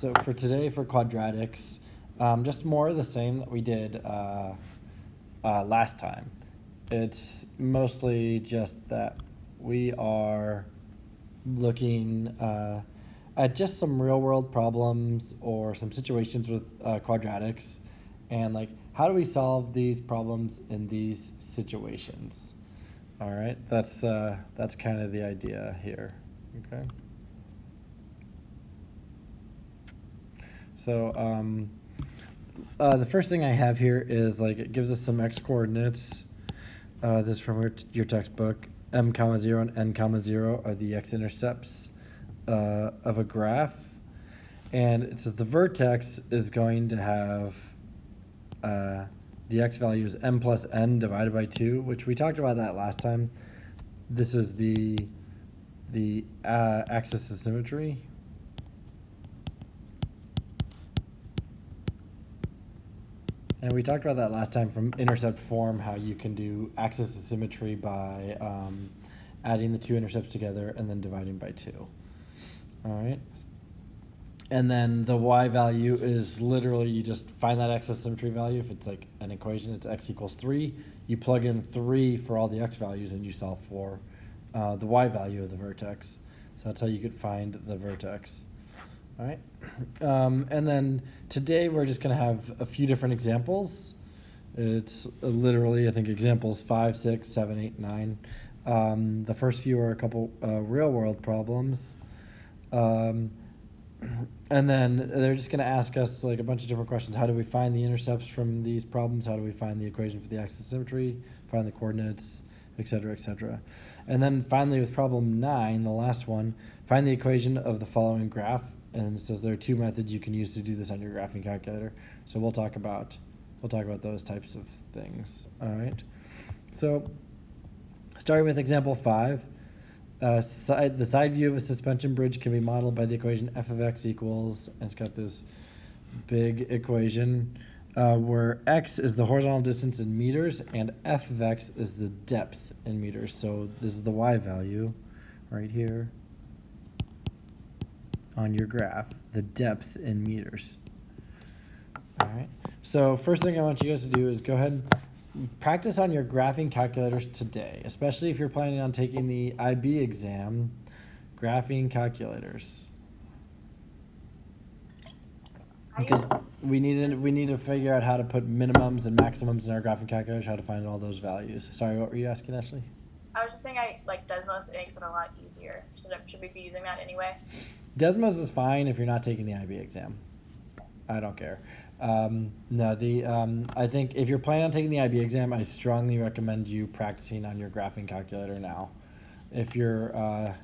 So for today, for quadratics, just more of the same that we did last time. It's mostly just that we are looking at just some real world problems or some situations with quadratics, and like how do we solve these problems in these situations. All right, that's kind of the idea here. Okay. So the first thing I have here is like it gives us some x coordinates. This is from your textbook. M comma 0 and n comma 0 are the x-intercepts of a graph. And it says the vertex is going to have the x value is m plus n divided by 2, which we talked about that last time. This is the axis of symmetry. And we talked about that last time from intercept form, how you can do axis of symmetry by adding the two intercepts together and then dividing by 2. All right. And then the y value is literally, you just find that axis of symmetry value. If it's like an equation, it's x equals 3. You plug in 3 for all the x values and you solve for the y value of the vertex. So that's how you could find the vertex. All right. And then today we're just going to have a few different examples. It's literally, I think, examples 5, 6, 7, 8, 9. The first few are a couple real world problems. And then they're just going to ask us like a bunch of different questions. How do we find the intercepts from these problems? How do we find the equation for the axis of symmetry? Find the coordinates, et cetera, et cetera. And then finally with problem 9, the last one, find the equation of the following graph. And it says there are 2 methods you can use to do this on your graphing calculator. So we'll talk about those types of things. All right. So starting with example 5, the side view of a suspension bridge can be modeled by the equation f of x equals, and it's got this big equation where x is the horizontal distance in meters and f of x is the depth in meters. So this is the y value right here on your graph, the depth in meters. All right. So first thing I want you guys to do is go ahead and practice on your graphing calculators today, especially if you're planning on taking the IB exam, graphing calculators. Because we need to figure out how to put minimums and maximums in our graphing calculators, how to find all those values. Sorry, what were you asking, Ashley? I was just saying I like Desmos. It makes it a lot easier. Should we be using that anyway? Desmos is fine if you're not taking the IB exam. I don't care. I think if you're planning on taking the IB exam, I strongly recommend you practicing on your graphing calculator now. If you're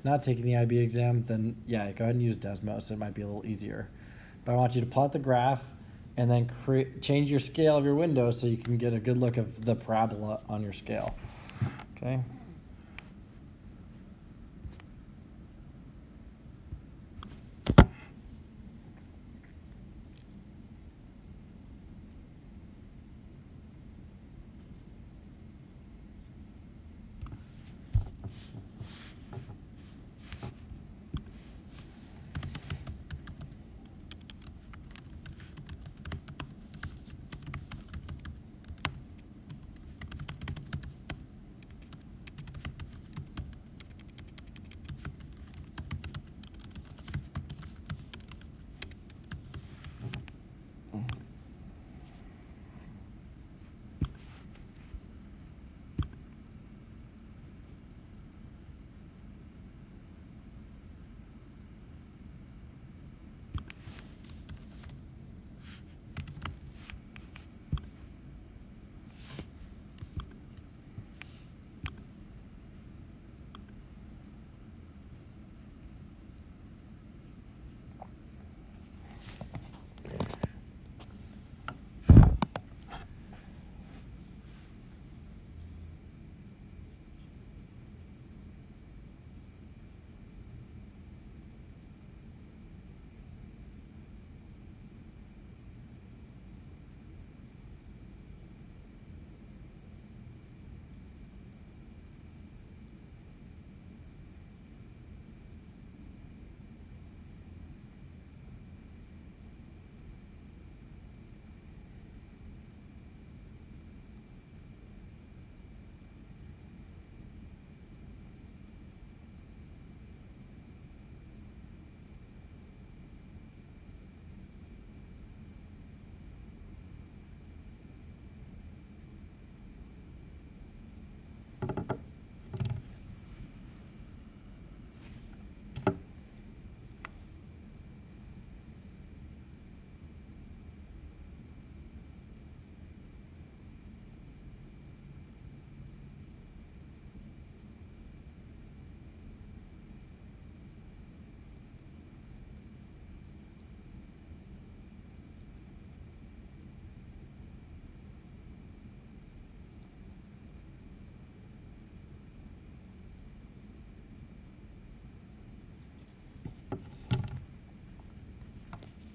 not taking the IB exam, then yeah, go ahead and use Desmos. It might be a little easier. But I want you to plot the graph and then change your scale of your window so you can get a good look of the parabola on your scale. Okay.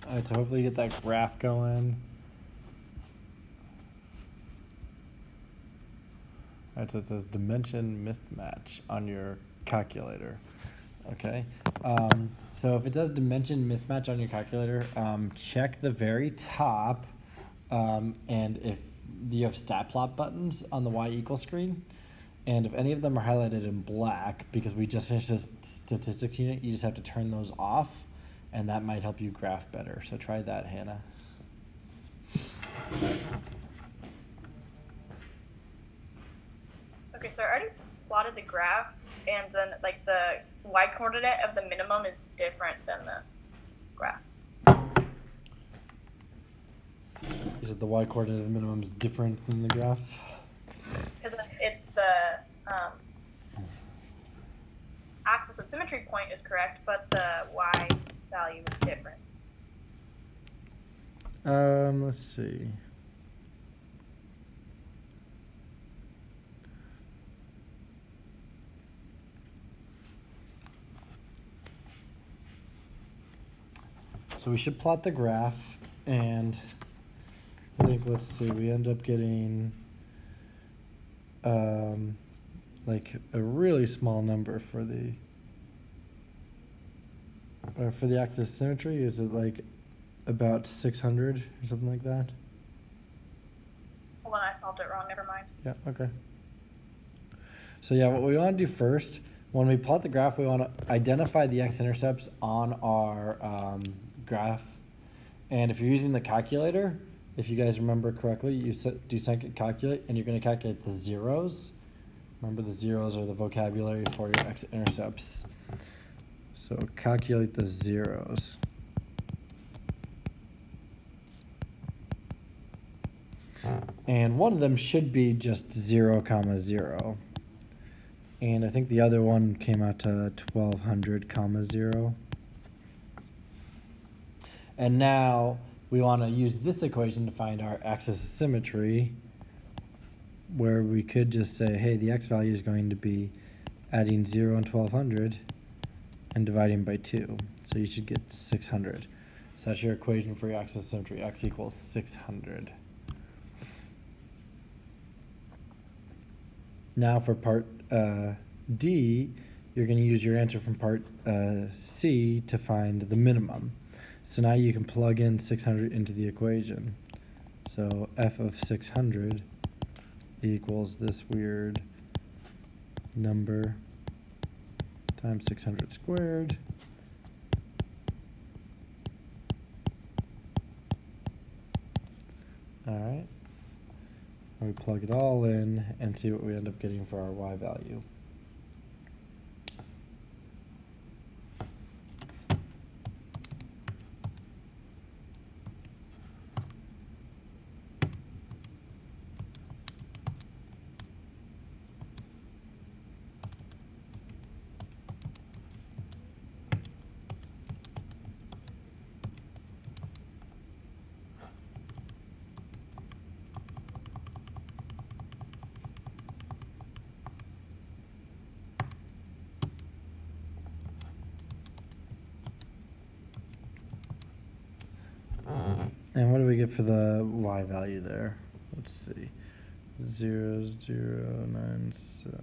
All right, so hopefully you get that graph going. All right, so it says dimension mismatch on your calculator. Okay, so if it does dimension mismatch on your calculator, check the very top, and if you have stat plot buttons on the y equal screen, and if any of them are highlighted in black because we just finished this statistics unit, you just have to turn those off, and that might help you graph better. So try that, Hannah. Okay, so I already plotted the graph, and then like the y coordinate of the minimum is different than the graph. Is it the y coordinate of the minimum is different than the graph? Because it's the axis of symmetry point is correct, but the y value is different. Let's see. So we should plot the graph, and I think, let's see, we end up getting like a really small number for the axis of symmetry. Is it like about 600 or something like that? Hold on, I solved it wrong. Never mind. Yeah, okay. So yeah, what we want to do first, when we plot the graph, we want to identify the x-intercepts on our graph. And if you're using the calculator, if you guys remember correctly, you do second calculate, and you're going to calculate the zeros. Remember, the zeros are the vocabulary for your x-intercepts. So calculate the zeros. And one of them should be just 0, 0. And I think the other one came out to 1200, 0. And now we want to use this equation to find our axis of symmetry, where we could just say, hey, the x value is going to be adding 0 and 1200 and dividing by 2. So you should get 600. So that's your equation for your axis of symmetry, x equals 600. Now for part D, you're going to use your answer from part C to find the minimum. So now you can plug in 600 into the equation. So f of 600 equals this weird number times 600 squared. All right. We plug it all in and see what we end up getting for our y value. And what do we get for the y value there? Let's see. 0.097.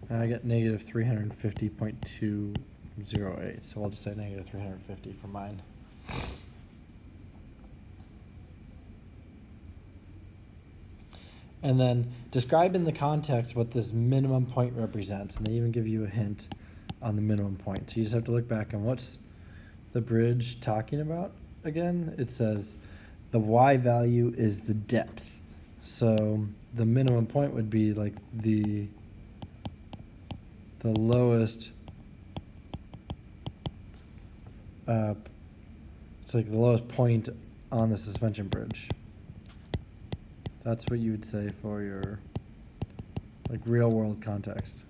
And I get negative 350.208. So I'll just say negative 350 for mine. And then describe in the context what this minimum point represents. And they even give you a hint on the minimum point. So you just have to look back on what's the bridge talking about again. It says the y value is the depth. So the minimum point would be like the lowest, it's like the lowest point on the suspension bridge. That's what you would say for your like real world context.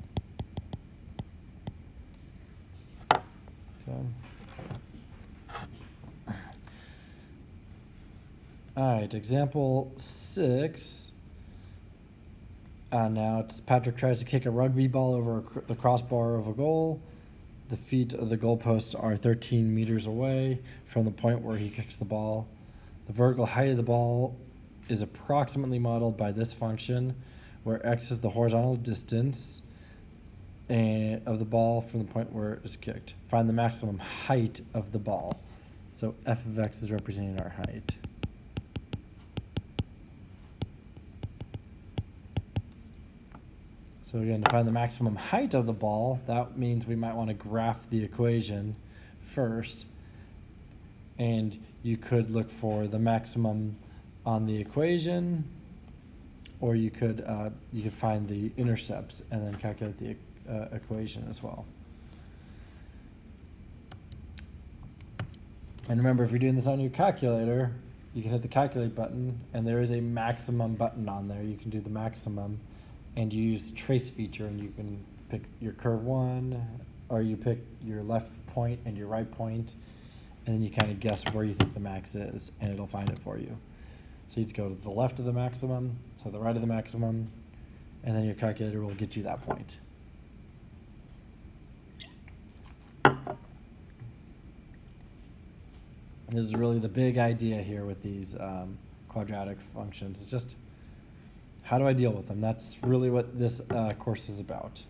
So All right, example 6. Now it's Patrick tries to kick a rugby ball over the crossbar of a goal. The feet of the goalposts are 13 meters away from the point where he kicks the ball. The vertical height of the ball is approximately modeled by this function, where x is the horizontal distance of the ball from the point where it is kicked. Find the maximum height of the ball. So f of x is representing our height. So again, to find the maximum height of the ball, that means we might want to graph the equation first. And you could look for the maximum on the equation, or you could find the intercepts and then calculate the equation as well. And remember, if you're doing this on your calculator, you can hit the calculate button, and there is a maximum button on there. You can do the maximum, and you use the trace feature, and you can pick your curve 1, or you pick your left point and your right point, and then you kind of guess where you think the max is, and it'll find it for you. So you just go to the left of the maximum, so the right of the maximum, and then your calculator will get you that point. This is really the big idea here with these quadratic functions. It's just, how do I deal with them? That's really what this course is about.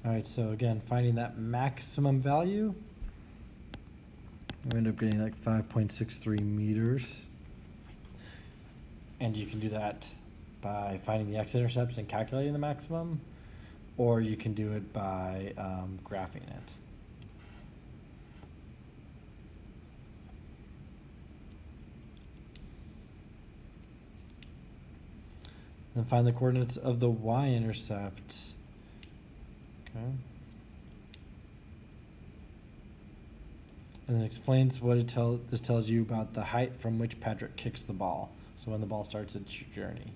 All right, so again, finding that maximum value, we end up getting like 5.63 meters. And you can do that by finding the x-intercepts and calculating the maximum, or you can do it by graphing it. Then find the coordinates of the y-intercept. Okay. And then explains what this tells you about the height from which Patrick kicks the ball. So when the ball starts its journey.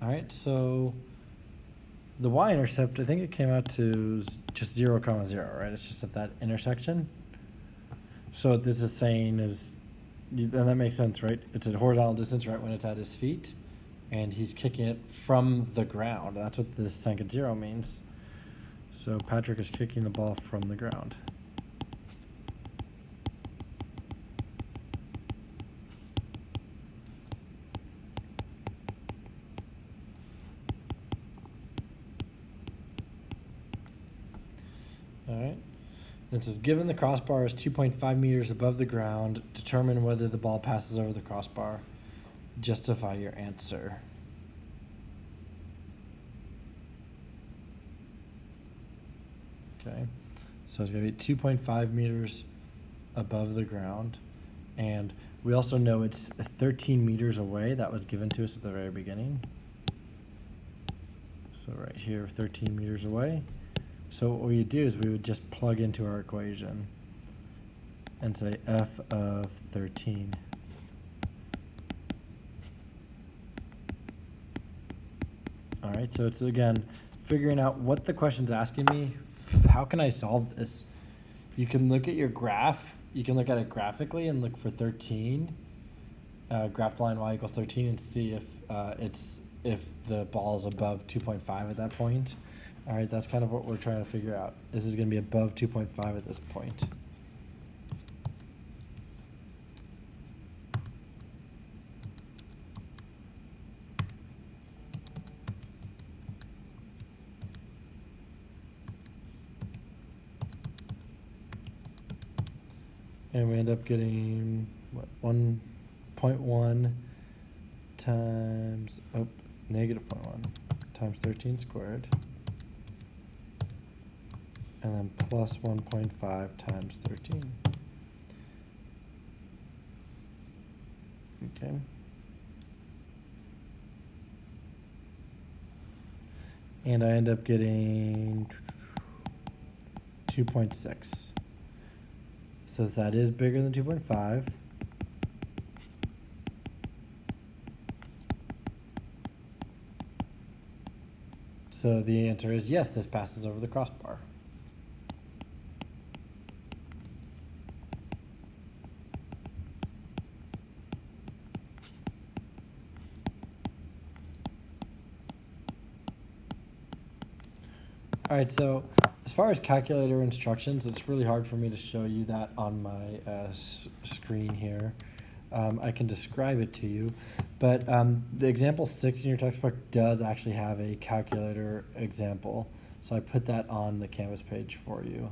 All right, so the y-intercept, I think it came out to just 0, 0, right? It's just at that intersection. So what this is saying is, and that makes sense, right? It's a horizontal distance right when it's at his feet, and he's kicking it from the ground. That's what this sank at 0 means. So Patrick is kicking the ball from the ground. All right. It says, given the crossbar is 2.5 meters above the ground, determine whether the ball passes over the crossbar. Justify your answer. Okay, so it's going to be 2.5 meters above the ground. And we also know it's 13 meters away. That was given to us at the very beginning. So right here, 13 meters away. So what we would do is we would just plug into our equation and say f of 13. All right, so it's again figuring out what the question's asking me. How can I solve this? You can look at your graph. You can look at it graphically and look for 13. Graph the line y equals 13 and see if the ball is above 2.5 at that point. All right, that's kind of what we're trying to figure out. This is going to be above 2.5 at this point. And we end up getting, what, 1.1 times, negative 0.1 times 13 squared. And then plus 1.5 times 13. Okay. And I end up getting 2.6. So that is bigger than 2.5. So the answer is yes, this passes over the crossbar. All right, so as far as calculator instructions, it's really hard for me to show you that on my screen here. I can describe it to you, but the example 6 in your textbook does actually have a calculator example. So I put that on the Canvas page for you.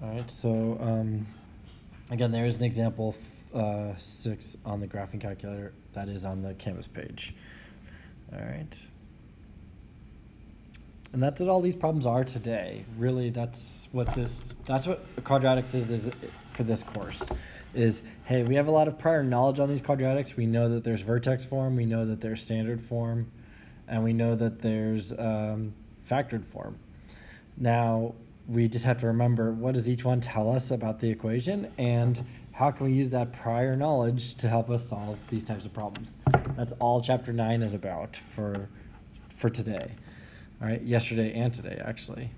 All right, so again, there is an example 6 on the graphing calculator that is on the Canvas page. All right. And that's what all these problems are today. Really, that's what quadratics is for this course. Is, hey, we have a lot of prior knowledge on these quadratics. We know that there's vertex form, we know that there's standard form, and we know that there's factored form. Now, we just have to remember, what does each one tell us about the equation, and how can we use that prior knowledge to help us solve these types of problems? That's all chapter 9 is about for today. All right, yesterday and today, actually.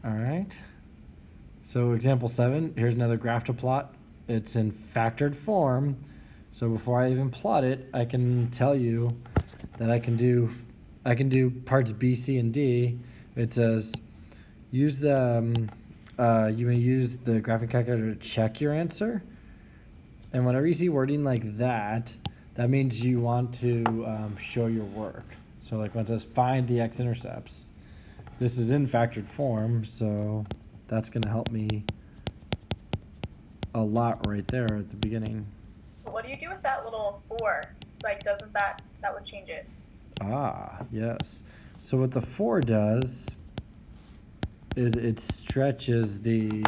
All right. So example 7, here's another graph to plot. It's in factored form. So before I even plot it, I can tell you that I can do parts B, C, and D. It says, you may use the graphing calculator to check your answer. And whenever you see wording like that, that means you want to show your work. So like when it says find the x-intercepts, this is in factored form, so that's going to help me a lot right there at the beginning. What do you do with that little 4? Like, doesn't that would change it? Ah, yes. So what the 4 does is it stretches the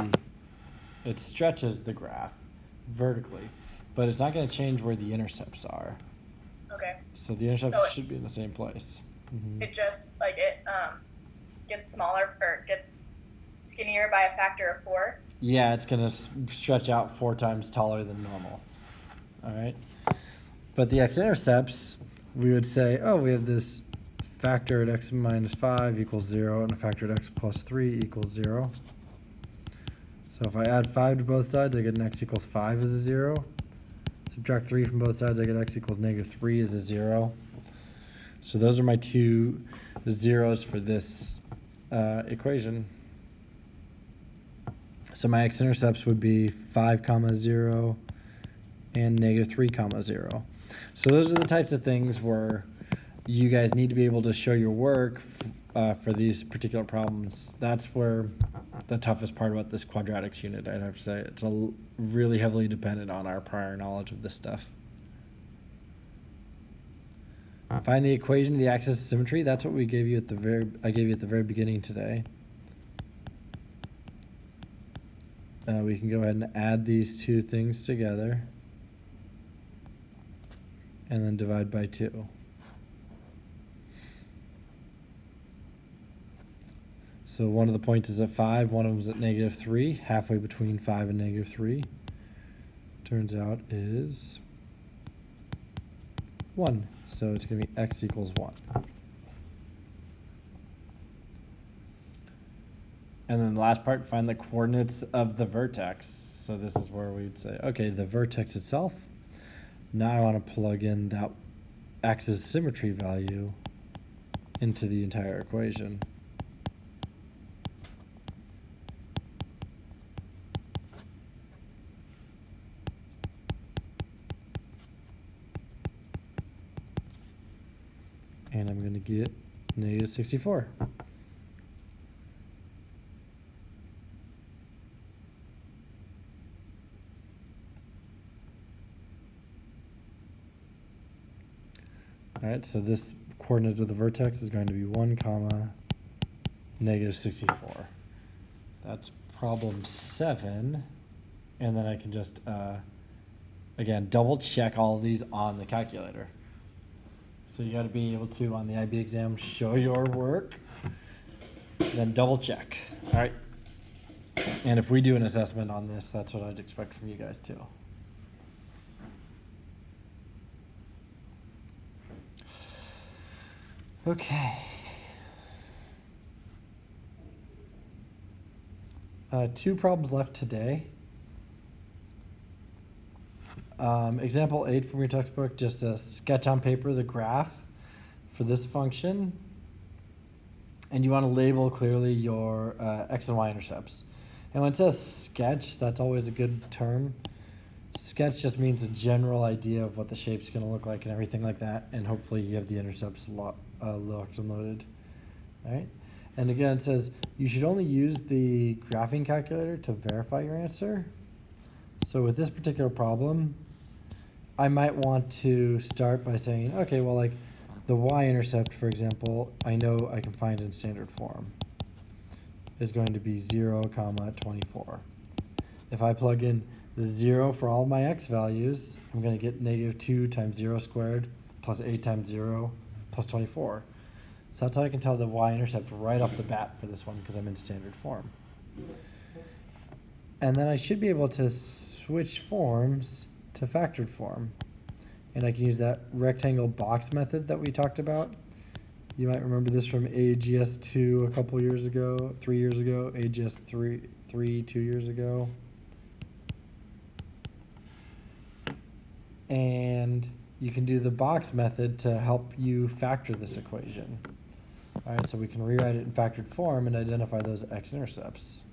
graph vertically, but it's not going to change where the intercepts are. Okay. So the intercepts should be in the same place. Mm-hmm. It just gets smaller or gets skinnier by a factor of 4. Yeah, it's going to stretch out 4 times taller than normal. All right. But the x-intercepts, we would say, oh, we have this factor at x minus 5 equals 0, and a factor at x plus 3 equals 0. So if I add 5 to both sides, I get an x equals 5 as a 0. Subtract 3 from both sides, I get x equals negative 3 as a 0. So those are my 2 zeros for this equation. So my x-intercepts would be 5, 0 and -3, 0. So those are the types of things where you guys need to be able to show your work for these particular problems. That's where the toughest part about this quadratics unit, I'd have to say. It's really heavily dependent on our prior knowledge of this stuff. Find the equation of the axis of symmetry. That's what we gave you at the I gave you at the very beginning today. We can go ahead and add these two things together and then divide by 2. So one of the points is at 5, one of them is at -3, halfway between 5 and -3. Turns out is 1. So it's going to be x equals 1. And then the last part, find the coordinates of the vertex. So this is where we'd say, okay, the vertex itself. Now I want to plug in that axis of symmetry value into the entire equation. And I'm going to get -64. All right, so this coordinate of the vertex is going to be 1, -64. That's problem 7. And then I can just, again, double check all of these on the calculator. So you got to be able to, on the IB exam, show your work, then double check. All right. And if we do an assessment on this, that's what I'd expect from you guys too. Okay. 2 problems left today. Example 8 from your textbook, just a sketch on paper the graph for this function. And you want to label clearly your x and y intercepts. And when it says sketch, that's always a good term. Sketch just means a general idea of what the shape's going to look like and everything like that. And hopefully you have the intercepts locked and loaded. All right. And again, it says you should only use the graphing calculator to verify your answer. So with this particular problem, I might want to start by saying, okay, well, like the y-intercept, for example, I know I can find in standard form is going to be 0, 24. If I plug in the 0 for all my x values, I'm going to get -2 times 0 squared plus 8 times 0 plus 24. So that's how I can tell the y-intercept right off the bat for this one because I'm in standard form. And then I should be able to switch forms to factored form. And I can use that rectangle box method that we talked about. You might remember this from AGS2 a couple years ago, 3 years ago, AGS3 2 years ago. And you can do the box method to help you factor this equation. All right, so we can rewrite it in factored form and identify those x-intercepts.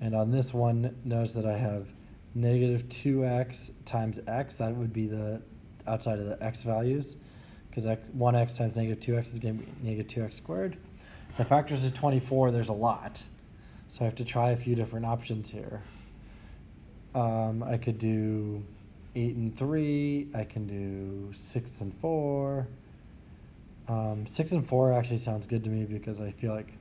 And on this one, notice that I have -2x times x. That would be the outside of the x values, because 1x times -2x is going to be -2x squared. The factors of 24, there's a lot. So I have to try a few different options here. I could do 8 and 3. I can do 6 and 4. 6 and 4 actually sounds good to me because I feel like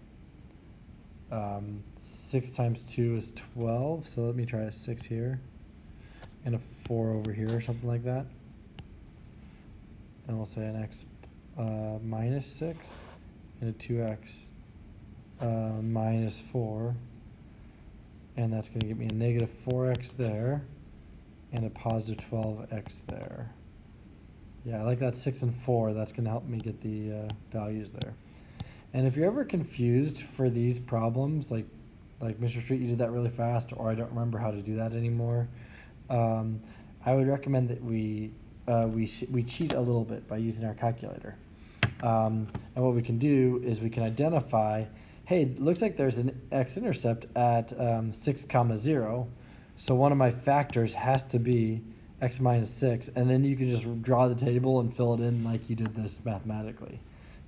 6 times 2 is 12, so let me try a 6 here, and a 4 over here or something like that. And we'll say an x minus 6, and a 2x minus 4, and that's going to give me a -4x there, and a positive 12x there. Yeah, I like that 6 and 4, that's going to help me get the values there. And if you're ever confused for these problems, like Mr. Street, you did that really fast, or I don't remember how to do that anymore, I would recommend that we cheat a little bit by using our calculator. And what we can do is we can identify, hey, it looks like there's an x-intercept at 6 comma 0, so one of my factors has to be x minus 6, and then you can just draw the table and fill it in like you did this mathematically.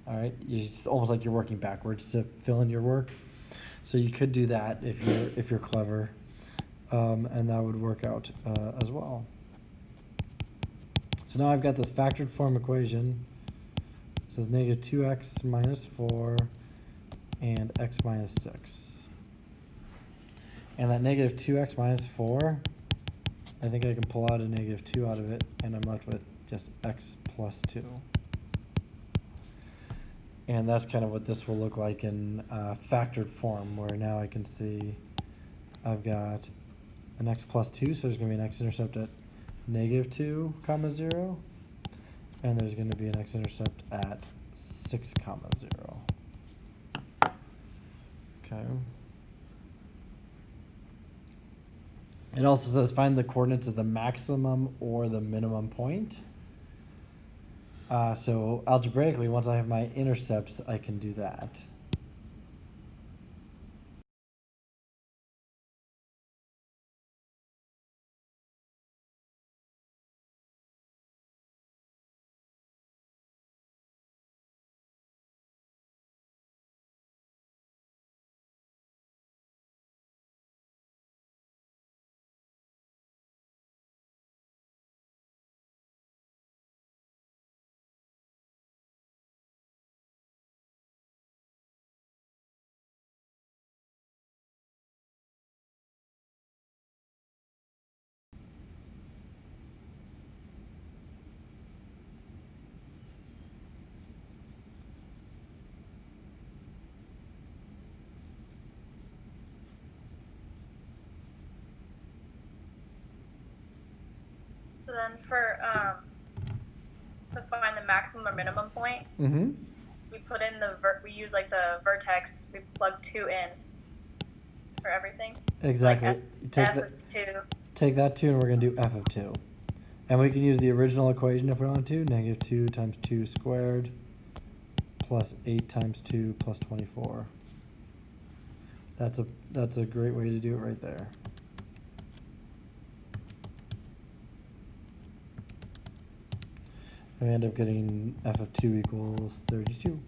All right, it's almost like you're working backwards to fill in your work. So you could do that if you're clever, and that would work out as well. So now I've got this factored form equation. It says negative 2x minus 4 and x minus 6. And that negative 2x minus 4, I think I can pull out a negative 2 out of it, and I'm left with just x plus 2. And that's kind of what this will look like in factored form, where now I can see I've got an x plus 2, so there's going to be an x-intercept at negative 2 comma 0, and there's going to be an x-intercept at 6 comma 0. Okay. It also says find the coordinates of the maximum or the minimum point. So algebraically, once I have my intercepts, I can do that. So then for to find the maximum or minimum point, we put in we use like the vertex. We plug 2 in for everything. Exactly. Like f of 2. Take that 2, and we're going to do f of 2. And we can use the original equation if we want to. Negative 2 times 2 squared plus 8 times 2 plus 24. That's a great way to do it right there. And we end up getting f of 2 equals 32.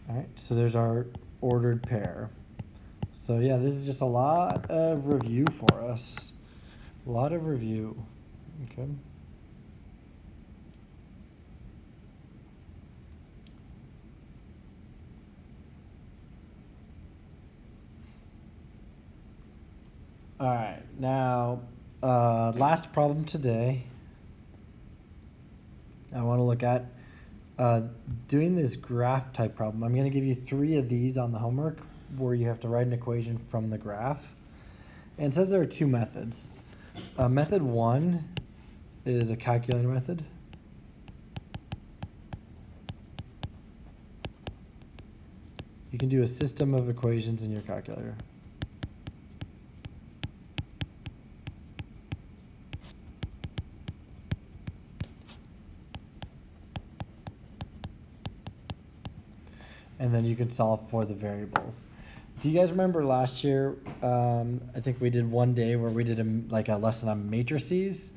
All right, so there's our ordered pair. So yeah, this is just a lot of review for us. A lot of review. Okay. All right, now last problem today. I want to look at doing this graph type problem. I'm going to give you 3 of these on the homework where you have to write an equation from the graph. And it says there are 2 methods. Method 1 is a calculator method. You can do a system of equations in your calculator. And then you can solve for the variables. Do you guys remember last year, I think we did one day where we did a lesson on matrices,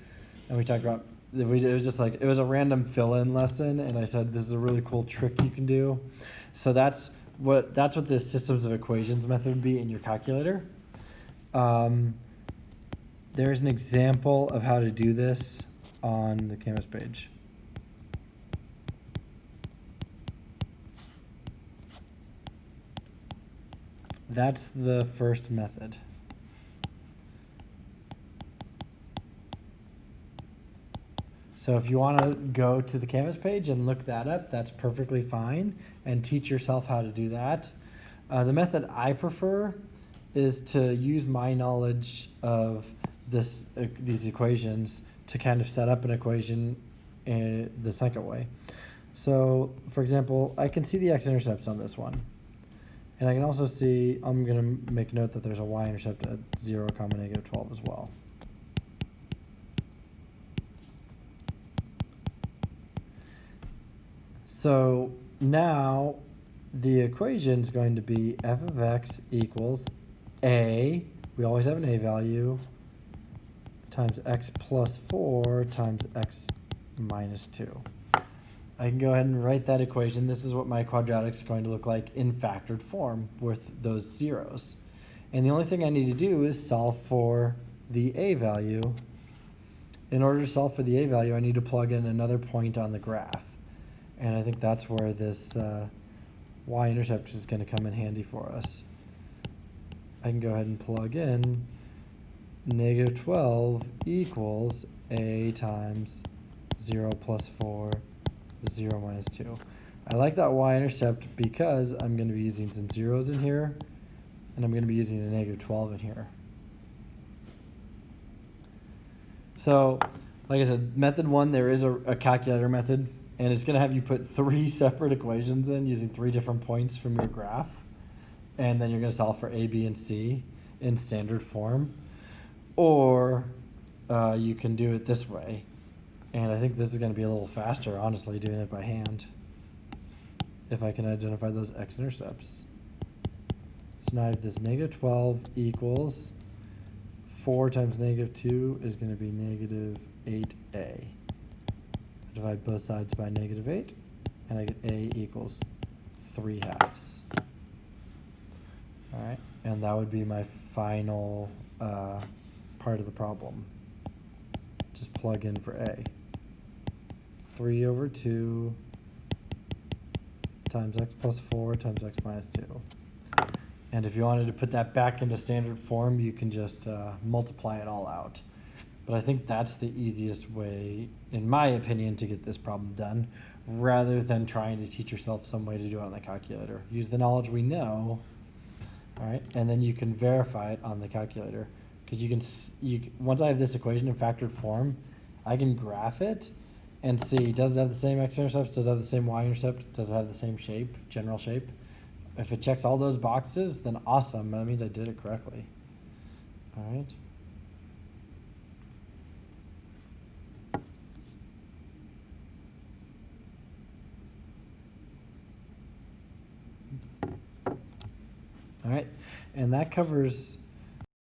and we talked about, it was just like, it was a random fill-in lesson, and I said, this is a really cool trick you can do. So that's what this systems of equations method would be in your calculator. There's an example of how to do this on the Canvas page. That's the first method. So if you want to go to the Canvas page and look that up, that's perfectly fine, and teach yourself how to do that. The method I prefer is to use my knowledge of these equations to kind of set up an equation the second way. So, for example, I can see the x-intercepts on this one. And I can also see, I'm going to make note that there's a y-intercept at 0, negative 12 as well. So now the equation is going to be f of x equals a, we always have an a value, times x plus 4 times x minus 2. I can go ahead and write that equation. This is what my quadratic is going to look like in factored form with those zeros. And the only thing I need to do is solve for the a value. In order to solve for the a value, I need to plug in another point on the graph. And I think that's where this y-intercept is going to come in handy for us. I can go ahead and plug in negative 12 equals a times 0 plus 4, 0 minus 2. I like that y-intercept because I'm going to be using some zeros in here, and I'm going to be using a negative 12 in here. So, like I said, method 1, there is a calculator method, and it's going to have you put 3 separate equations in using 3 different points from your graph, and then you're going to solve for a, b, and c in standard form. Or you can do it this way, and I think this is going to be a little faster, honestly, doing it by hand, if I can identify those x-intercepts. So now I have this negative 12 equals 4 times negative 2 is going to be negative 8a. I divide both sides by negative 8, and I get a equals 3/2. All right, and that would be my final part of the problem. Just plug in for a. 3 over 2 times x plus 4 times x minus 2. And if you wanted to put that back into standard form, you can just multiply it all out. But I think that's the easiest way, in my opinion, to get this problem done, rather than trying to teach yourself some way to do it on the calculator. Use the knowledge we know, all right, and then you can verify it on the calculator. Because once I have this equation in factored form, I can graph it and see, does it have the same x-intercepts, does it have the same y-intercept, does it have the same shape, general shape? If it checks all those boxes, then awesome, that means I did it correctly. All right. All right, and that covers